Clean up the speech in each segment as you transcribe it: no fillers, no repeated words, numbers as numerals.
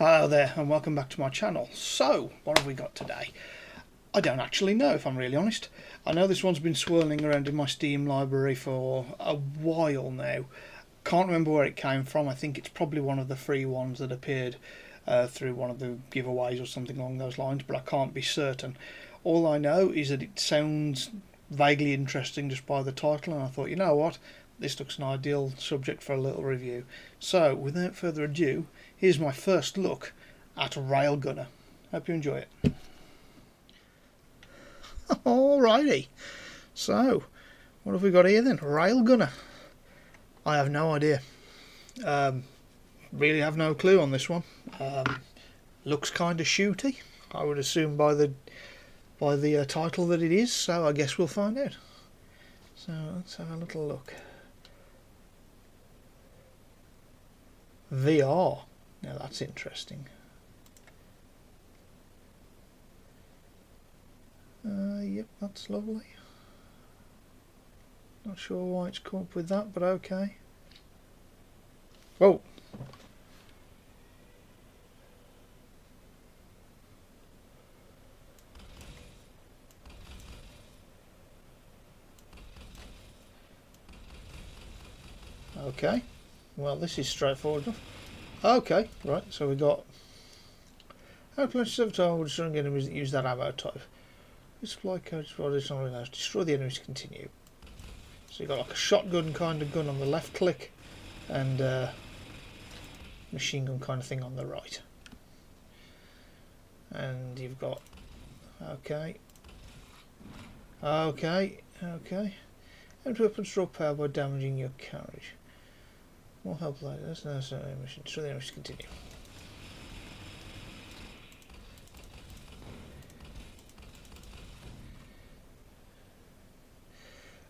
Hello there and welcome back to my channel. So, what have we got today? I don't actually know, if I'm really honest. I know this one's been swirling around in my Steam library for a while now. Can't remember where it came from. I think it's probably one of the free ones that appeared through one of the giveaways or something along those lines, but I can't be certain. All I know is that it sounds vaguely interesting just by the title, and I thought, you know what, this looks an ideal subject for a little review. So, without further ado, here's my first look at Railgunner. Hope you enjoy it. Alrighty, so what have we got here then? Railgunner. I have no idea. Really have no clue on this one. Looks kind of shooty. I would assume by the title that it is. So I guess we'll find out. So let's have a little look. VR. Now that's interesting. Yep, that's lovely. Not sure why it's come up with that, but okay. Whoa. Okay. Well, this is straightforward enough. Okay, right, so we got how plenty of time will destroy enemies that use that ammo type. This supply code destroy the enemies to continue. So you've got like a shotgun kind of gun on the left click and machine gun kind of thing on the right. And you've got okay. Empty weapons draw power by damaging your carriage. More help later. That's no mission. Destroy the enemies to continue.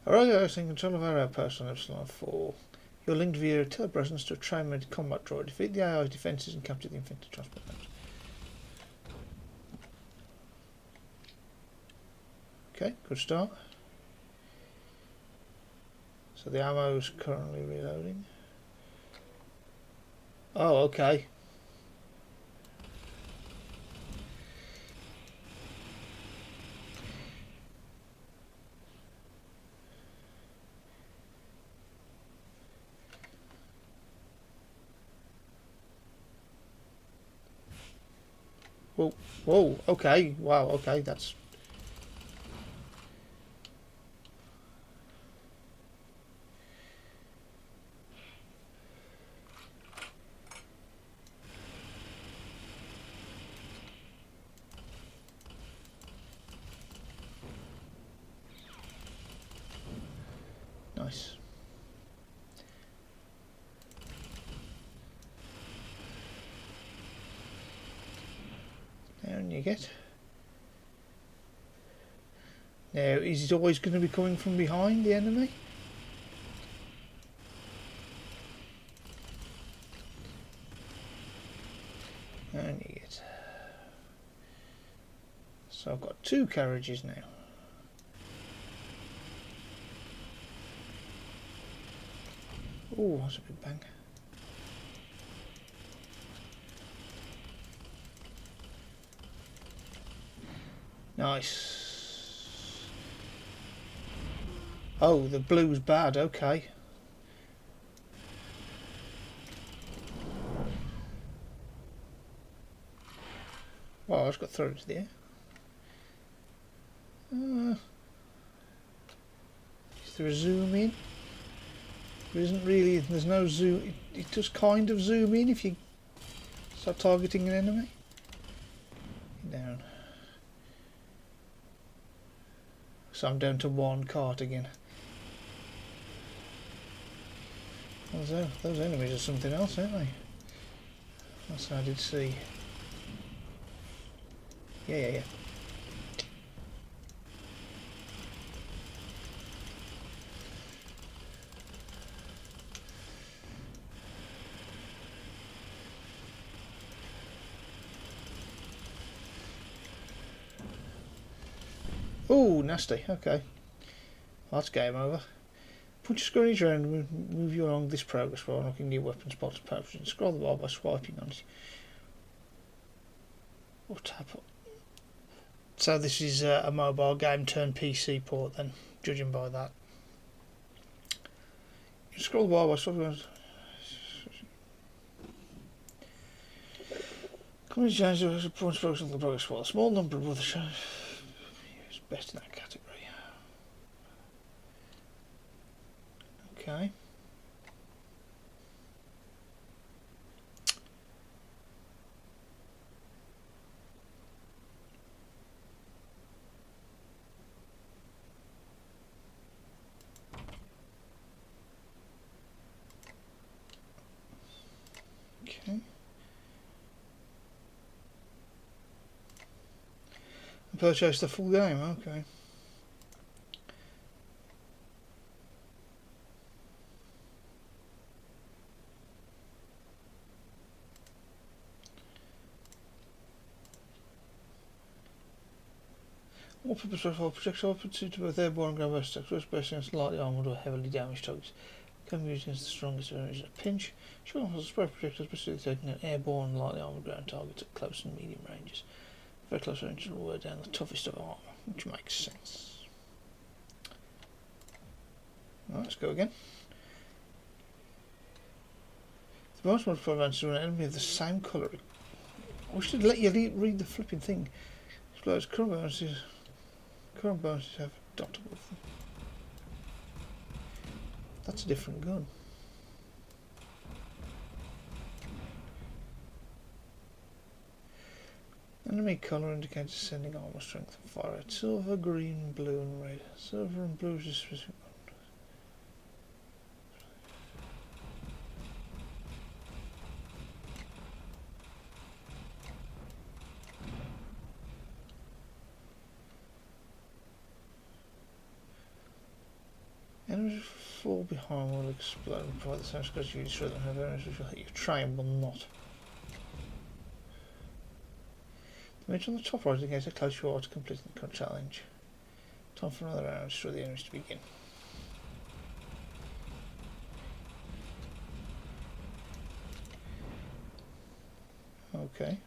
Alright, guys, in control of our outpost on Epsilon 4. You're linked via telepresence to a trained combat droid. Defeat the AI's defences and capture the infected transport nodes. Okay, good start. So the ammo is currently reloading. Oh, okay. Whoa, whoa, okay, wow, okay, that's... nice. Down you get. Now, is it always going to be coming from behind the enemy? Down you get. So I've got two carriages now. Oh, that's a big bang. Nice. Oh, the blue's bad, okay. Well, I just got thrown into the air. Is there a zoom in? There isn't really, there's no zoom. It does kind of zoom in if you start targeting an enemy. Down. So I'm down to one cart again. Those enemies are something else, aren't they? That's what I did see. Yeah. Oh, nasty. Okay. Well, that's game over. Put your screen around and move you along this progress bar, unlocking new weapon spots and power. Scroll the bar by swiping on it. What happened? So this is a mobile game turned PC port then, judging by that. You scroll the bar by software. Company changes the progress of the progress for a small number of other shows. It's best in that category. Okay. Okay. Purchase the full game, okay. All purpose rifle projectile pursuit to both airborne and ground based attacks, based against lightly armoured or heavily damaged targets. Can be used against the strongest enemies in a pinch. Short rifles spray projectiles specifically taking out airborne and lightly armoured ground targets at close and medium ranges. Very close ranges will wear down the toughest of armour, which makes sense. Right, let's go again. The most modified advances are an enemy of the same colour. I should let you read the flipping thing. Explodes current bonuses. Current bonuses have dotted with them. That's a different gun. Enemy colour indicates ascending armour strength and fire rate. Silver, green, blue and red. Silver and blue is a specific one. Enemies fall behind will explode and provide the same scratch you destroy them. However, enemies which will hit your train will not. The image on the top right indicates how close you are to completing the current challenge. Time for another round to destroy the enemies to begin. Okay.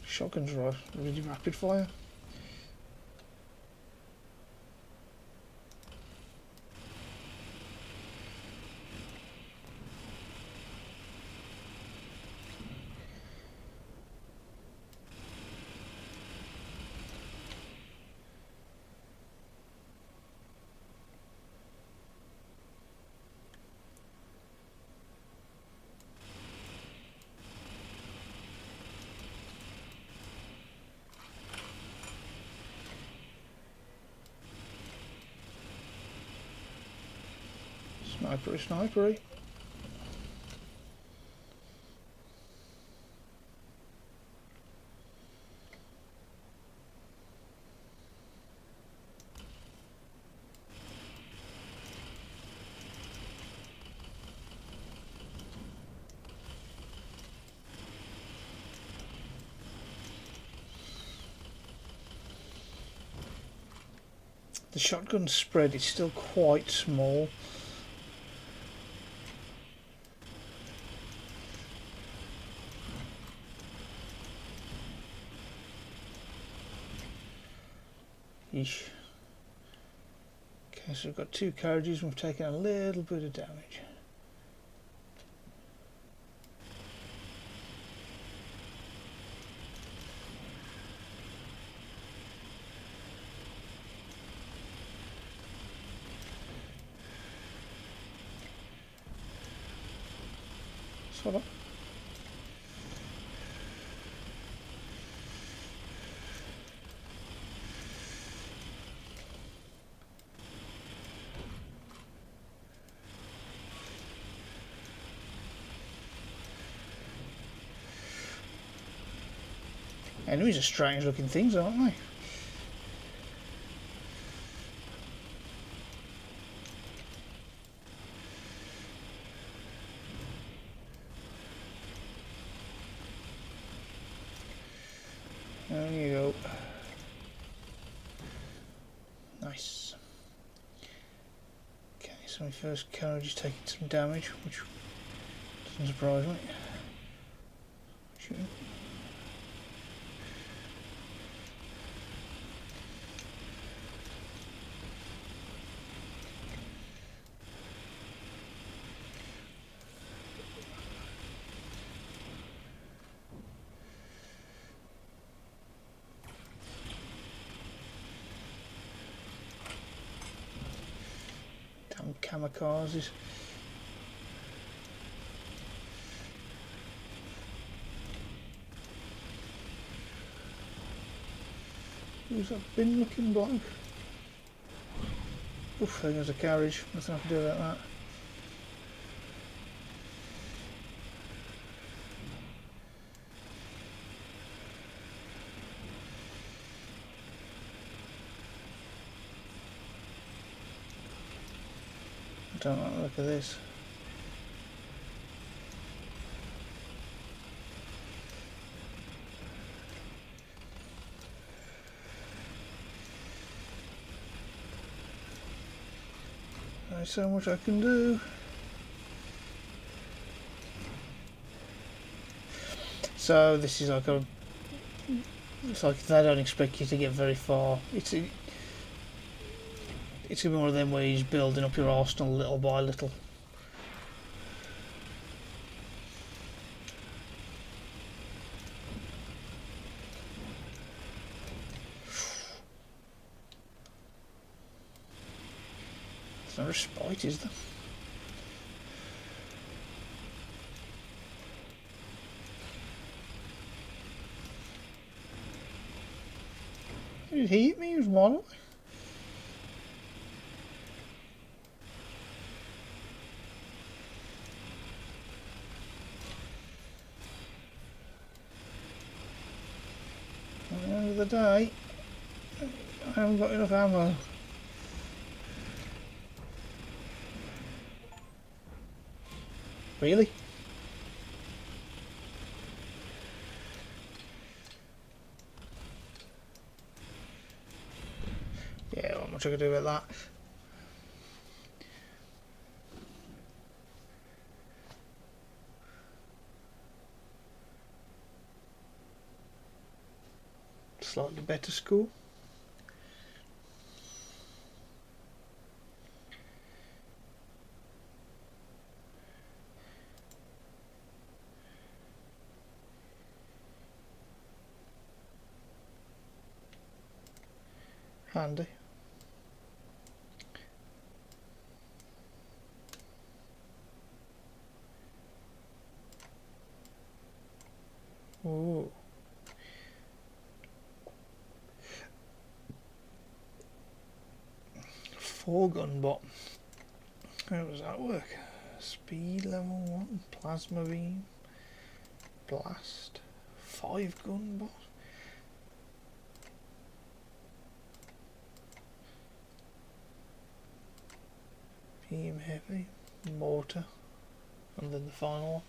Shotguns are really rapid fire. Snipery, snipery. The shotgun spread is still quite small. Yeesh. Okay, so we've got two carriages and we've taken a little bit of damage. Sort of. Enemies are strange looking things, aren't they? There you go. Nice. Okay, so So my first carriage is taking some damage, which doesn't surprise me. Shooting. Damn kamikazes. Who's that bin looking bloke? Oof, there goes a carriage. Nothing I can do about that. I don't like the look of this. There's so much I can do. So this is like a. It's like they don't expect you to get very far. It's gonna be one of them where you're building up your arsenal little by little. There's no respite, is there? Did he hit me? He was model. At the end of the day, I haven't got enough ammo. Really? Yeah, not much I can do about that. Slightly better score. Handy. Ooh. Four-gun bot. How does that work? Speed level 1, plasma beam, blast, 5-gun bot. Beam heavy, mortar, and then the final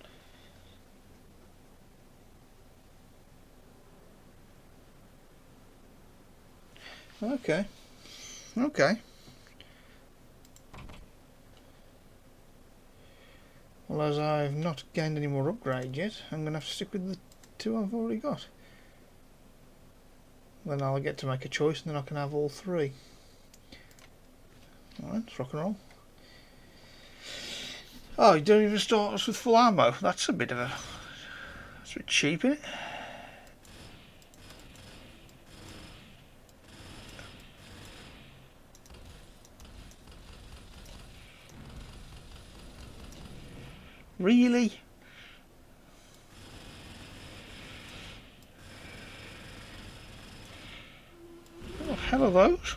one. Okay. Okay. Well, as I've not gained any more upgrades yet, I'm going to have to stick with the two I've already got. Then I'll get to make a choice and then I can have all three. Alright, let's rock and roll. Oh, you don't even start us with full ammo. That's a bit of a... That's a bit cheap, isn't it? Really? What the hell are those?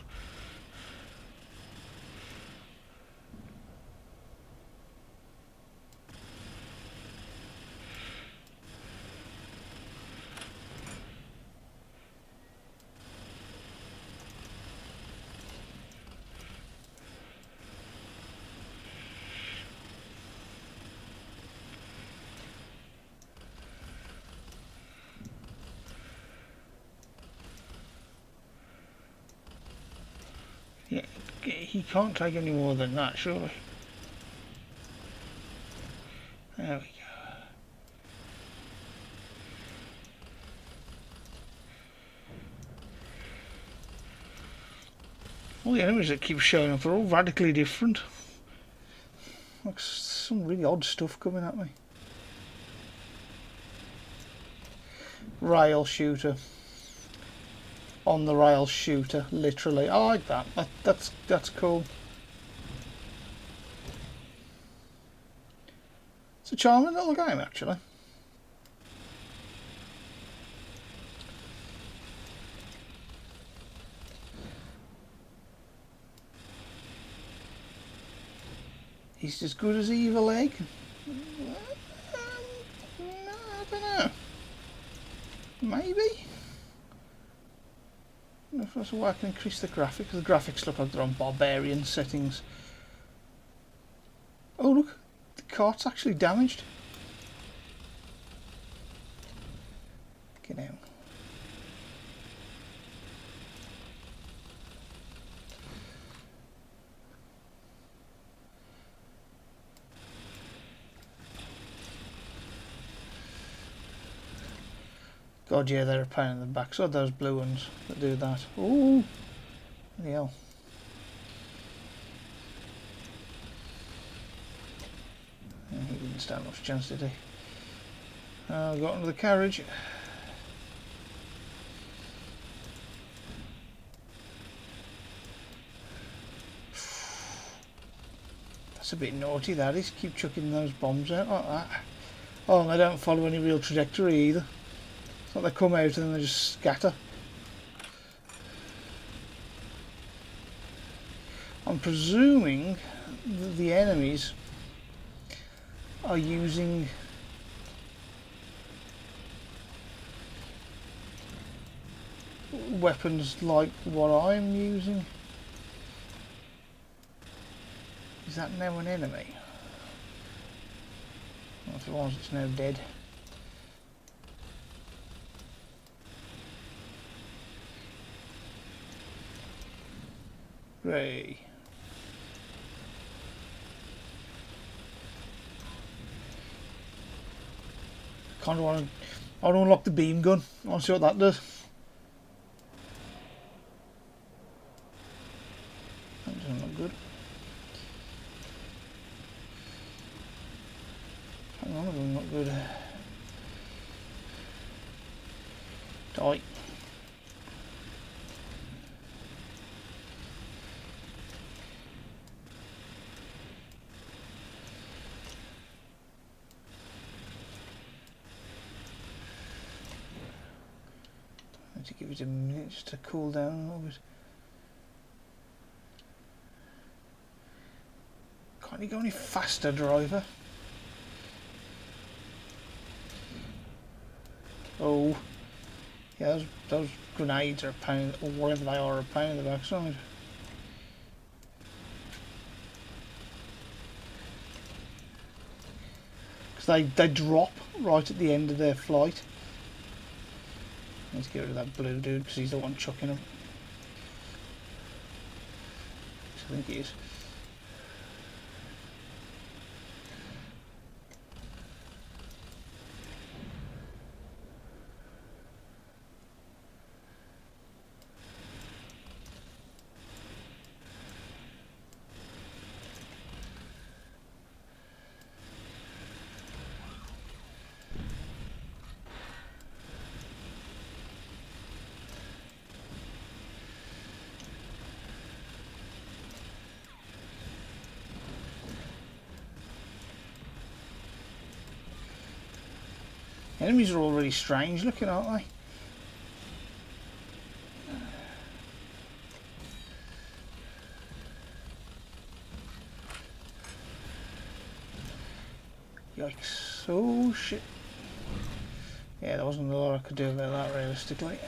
Yeah, he can't take any more than that, surely. There we go. All the enemies that keep showing up are all radically different. Like some really odd stuff coming at me. Rail shooter. On the rail shooter, literally. I like that. That's cool. It's a charming little game, actually. He's as good as Evil Egg. No, I don't know. Maybe. If there's a way I can increase the graphics. The graphics look like they're on barbarian settings. Oh look, the cart's actually damaged. Get out. God, yeah, they're a pain in the backside, those blue ones that do that. Ooh, bloody hell. He didn't stand much chance, did he? Got into the carriage. That's a bit naughty, that is. Keep chucking those bombs out like that. Oh, and they don't follow any real trajectory either. It's like they come out and then they just scatter. I'm presuming that the enemies are using weapons like what I'm using. Is that now an enemy? Well, if it was, it's now dead. Ray. Kind of want to. I want to unlock the beam gun. I want to see what that does. That doesn't look good. Hang on, that doesn't look good. Die. To give it a minute just to cool down a little bit. Can't you go any faster, driver? Oh, yeah, those grenades are a pain, or whatever they are a pain in the backside. Because they drop right at the end of their flight. Let's get rid of that blue dude because he's the one chucking them. I think he is. Enemies are all really strange looking, aren't they? Yikes. Oh shit. Yeah, there wasn't a lot I could do about that realistically.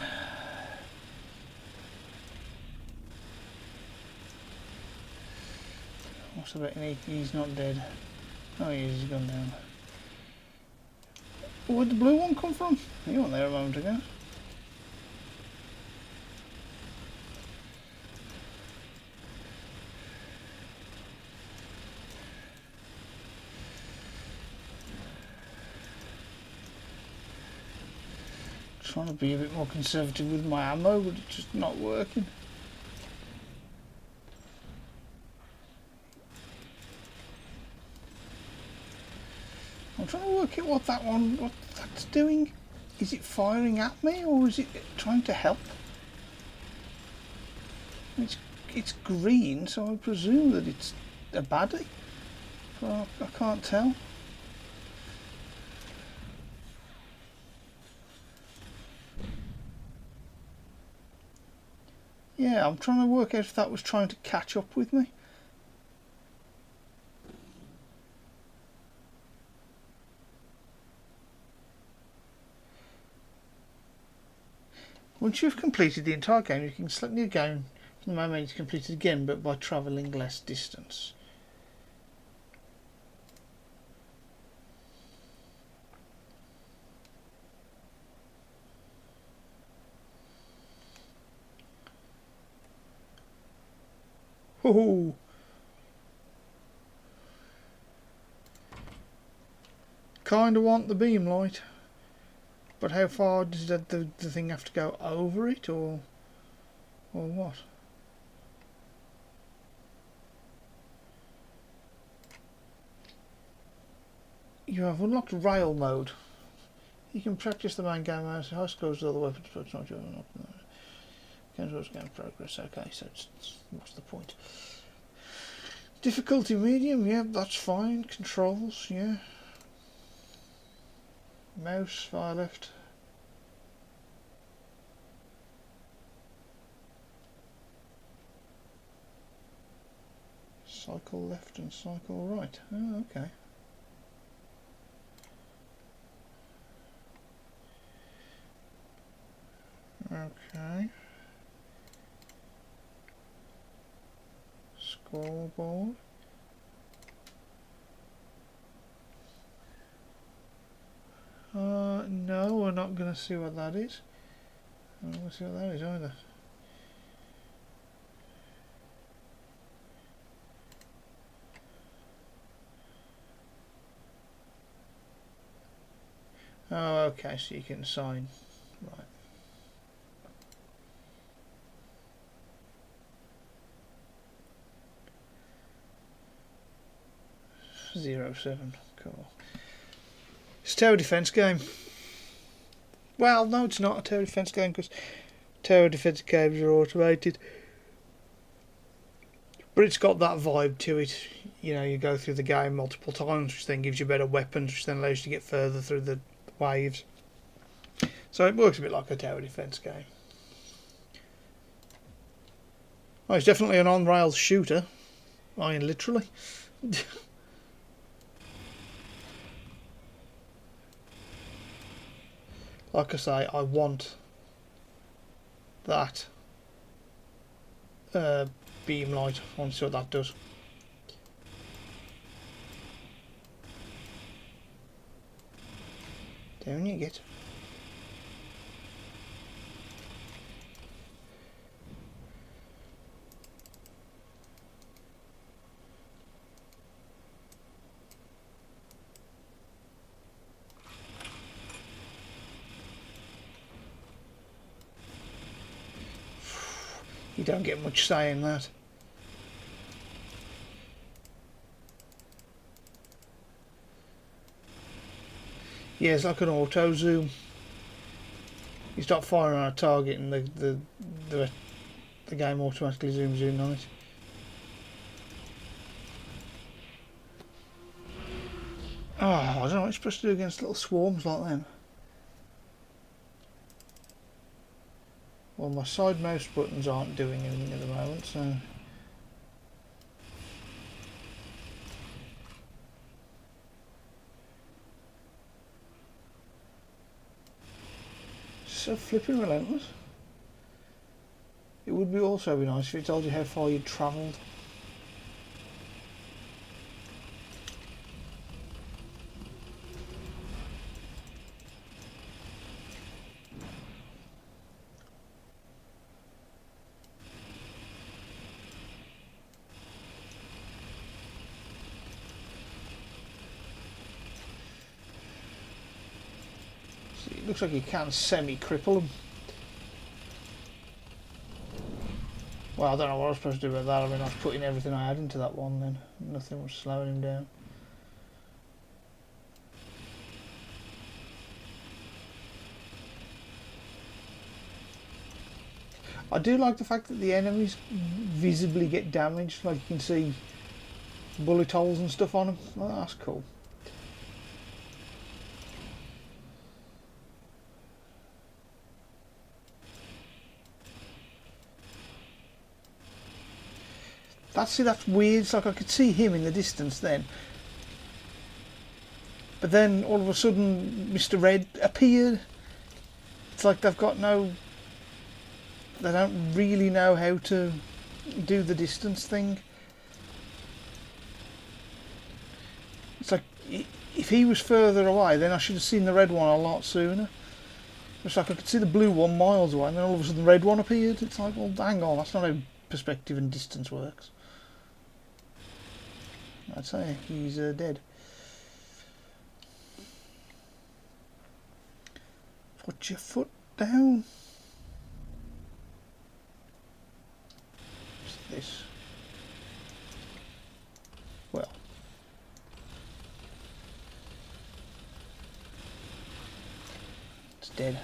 What's the bit? He's not dead. Oh he is, he's gone down. Where'd the blue one come from? He wasn't there a moment ago. trying to be a bit more conservative with my ammo, but it's just not working. I'm trying to work out what that's doing. Is it firing at me or is it trying to help? It's green, so I presume that it's a baddie, but I can't tell. Yeah, I'm trying to work out if that was trying to catch up with me. Once you've completed the entire game, you can select the game from the moment it's completed again, but by travelling less distance. Ooh. Kinda want the beam light, but how far does the thing have to go over it, or what? You have unlocked rail mode. You can practice the main game as high scores with other weapons, but it's not your game progress. Okay, so what's the point? Difficulty medium, yeah, that's fine. Controls, yeah. Mouse, far left. Cycle left and cycle right. Oh, okay. Okay. Scoreboard. No, we're not going to see what that is. I'm not going to see what that is either. Oh, okay, so you can sign. Right. 07. Cool. It's a tower defence game. Well, no, it's not a tower defence game because tower defence games are automated. But it's got that vibe to it. You know, you go through the game multiple times, which then gives you better weapons, which then allows you to get further through the waves. So it works a bit like a tower defence game. Oh, it's definitely an on-rails shooter. I mean, literally. Like I say, I want that beam light. I want to see what that does. Down you get. You don't get much say in that. Yeah, it's like an auto zoom. You start firing on a target and the game automatically zooms in on it. Oh, I don't know what you're supposed to do against little swarms like them. Well, my side mouse buttons aren't doing anything at the moment, so... So flipping relentless. It would be also be nice if it told you how far you'd travelled. looks like you can semi-cripple them. Well, I don't know what I was supposed to do with that. I mean, I was putting everything I had into that one then. Nothing was slowing him down. I do like the fact that the enemies visibly get damaged. Like you can see bullet holes and stuff on them. Oh, that's cool. That's weird. It's like I could see him in the distance then. But then all of a sudden Mr. Red appeared. It's like they've got no... They don't really know how to do the distance thing. It's like, if he was further away, then I should have seen the red one a lot sooner. It's like I could see the blue one miles away, and then all of a sudden the red one appeared. It's like, well, hang on, that's not how perspective and distance works. I'd say he's dead. Put your foot down. What's this? Well. It's dead.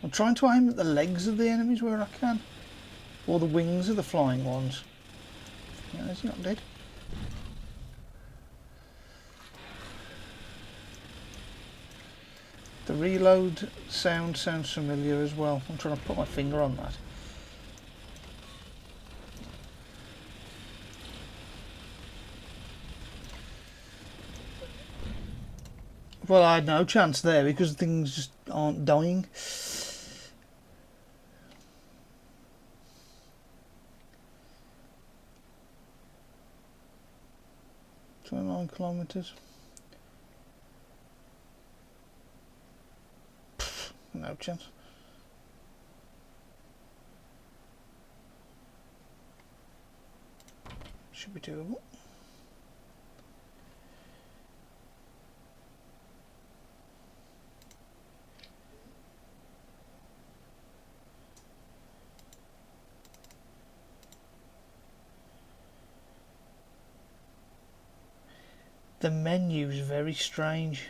I'm trying to aim at the legs of the enemies where I can. Or the wings of the flying ones. Yeah, is he not dead? The reload sounds familiar as well. I'm trying to put my finger on that. Well, I had no chance there because things just aren't dying. 29 kilometres. No chance. Should be doable. The menu is very strange.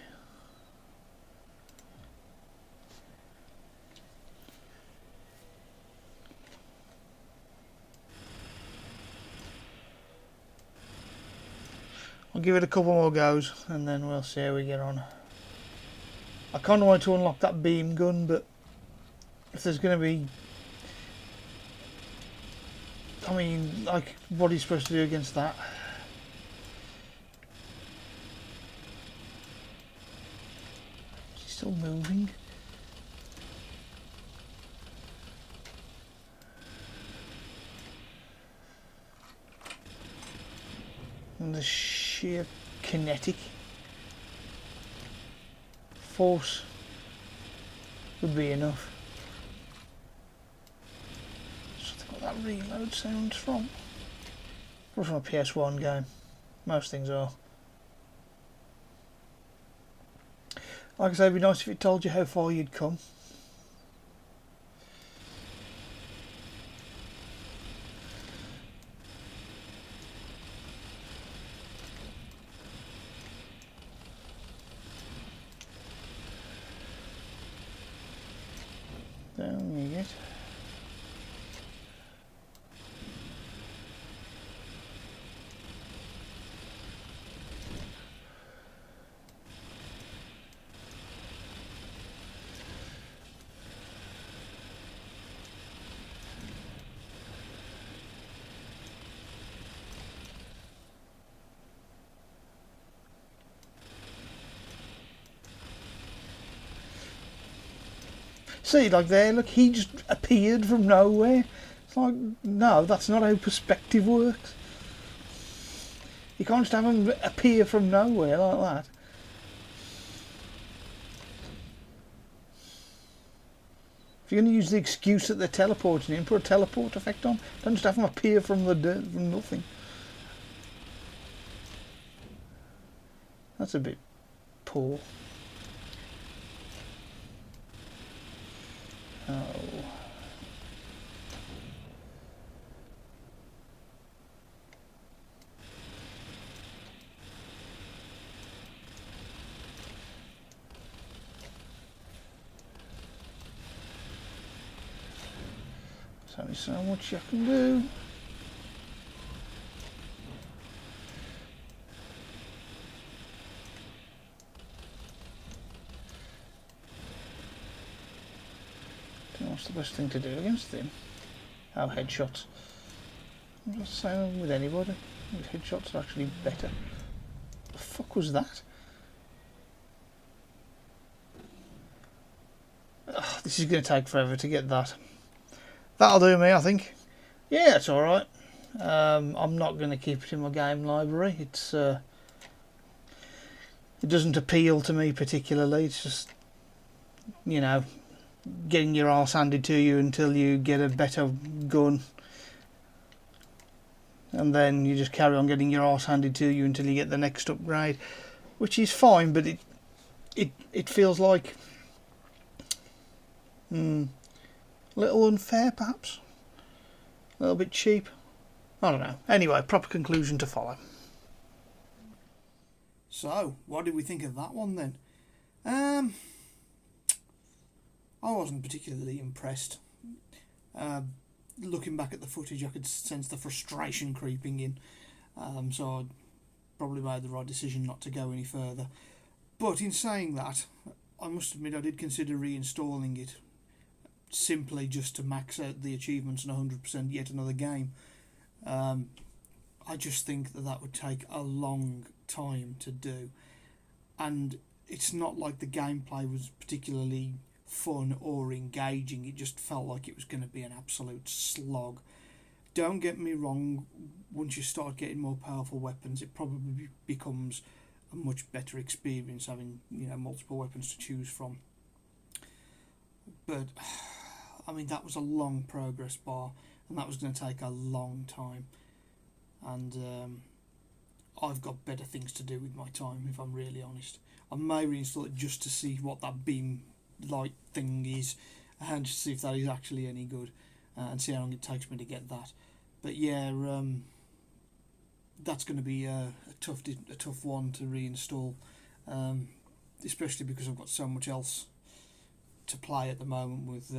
I'll give it a couple more goes and then we'll see how we get on. I kind of want to unlock that beam gun, but if there's going to be... I mean, like, what are you supposed to do against that? Still moving. And the sheer kinetic force would be enough. So I think what that reload sounds from. Probably from a PS1 game. Most things are. Like I say, it'd be nice if it told you how far you'd come. Down you get. See, like there, look, he just appeared from nowhere. It's like, no, that's not how perspective works. You can't just have him appear from nowhere like that. If you're going to use the excuse that they're teleporting in, put a teleport effect on. Don't just have them appear from the dirt, from nothing. That's a bit poor. Oh. There's only so much I can do. What's the best thing to do against him? Oh, headshots. I'm just saying with anybody. Headshots are actually better. The fuck was that? Oh, this is going to take forever to get that. That'll do me, I think. Yeah, it's alright. I'm not going to keep it in my game library. It's it doesn't appeal to me particularly. It's just, you know, getting your arse handed to you until you get a better gun, and then you just carry on getting your arse handed to you until you get the next upgrade, which is fine, but it feels like a little unfair, perhaps a little bit cheap. I don't know. Anyway, proper conclusion to follow. So, what did we think of that one then? I wasn't particularly impressed. Looking back at the footage, I could sense the frustration creeping in. So I probably made the right decision not to go any further. But in saying that, I must admit I did consider reinstalling it, simply just to max out the achievements and 100% yet another game. I just think that would take a long time to do. And it's not like the gameplay was particularly fun or engaging. It just felt like it was going to be an absolute slog. Don't get me wrong, once you start getting more powerful weapons, it probably becomes a much better experience having, you know, multiple weapons to choose from. But I mean, that was a long progress bar, and that was going to take a long time, and I've got better things to do with my time, if I'm really honest. I may reinstall it just to see what that beam light thing is, and just see if that is actually any good, and see how long it takes me to get that. But yeah, that's going to be a tough one to reinstall, especially because I've got so much else to play at the moment. With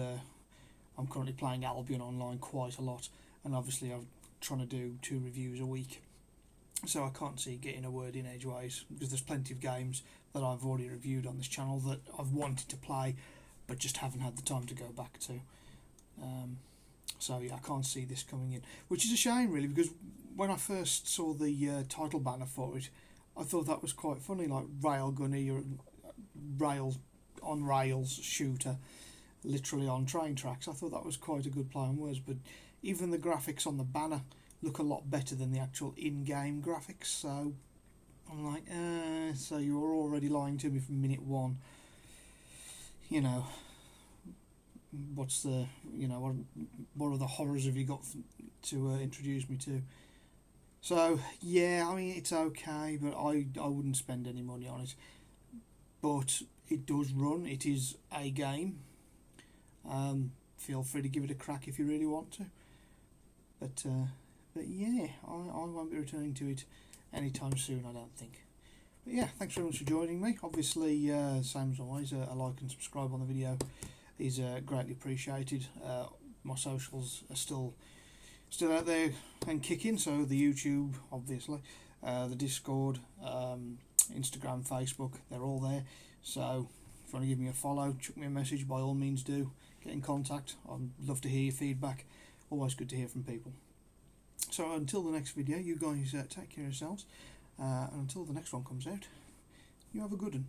I'm currently playing Albion Online quite a lot, and obviously I'm trying to do 2 reviews a week, so I can't see getting a word in edgeways, because there's plenty of games that I've already reviewed on this channel that I've wanted to play but just haven't had the time to go back to. So yeah, I can't see this coming in, which is a shame really, because when I first saw the title banner for it, I thought that was quite funny, like railgun or on rails shooter, literally on train tracks. I thought that was quite a good play on words, but even the graphics on the banner look a lot better than the actual in-game graphics, so I'm like, so you were already lying to me from minute one. You know, what's the, you know, what other horrors have you got to introduce me to? So yeah, I mean, it's okay, but I wouldn't spend any money on it. But it does run. It is a game. Feel free to give it a crack if you really want to. But yeah, I won't be returning to it anytime soon, I don't think. But yeah, thanks very much for joining me. Obviously, same as always, a like and subscribe on the video is greatly appreciated. My socials are still out there and kicking, so the YouTube, obviously, the Discord, Instagram, Facebook, they're all there. So if you want to give me a follow, chuck me a message, by all means do. Get in contact. I'd love to hear your feedback. Always good to hear from people. So until the next video, you guys take care of yourselves, and until the next one comes out, you have a good one.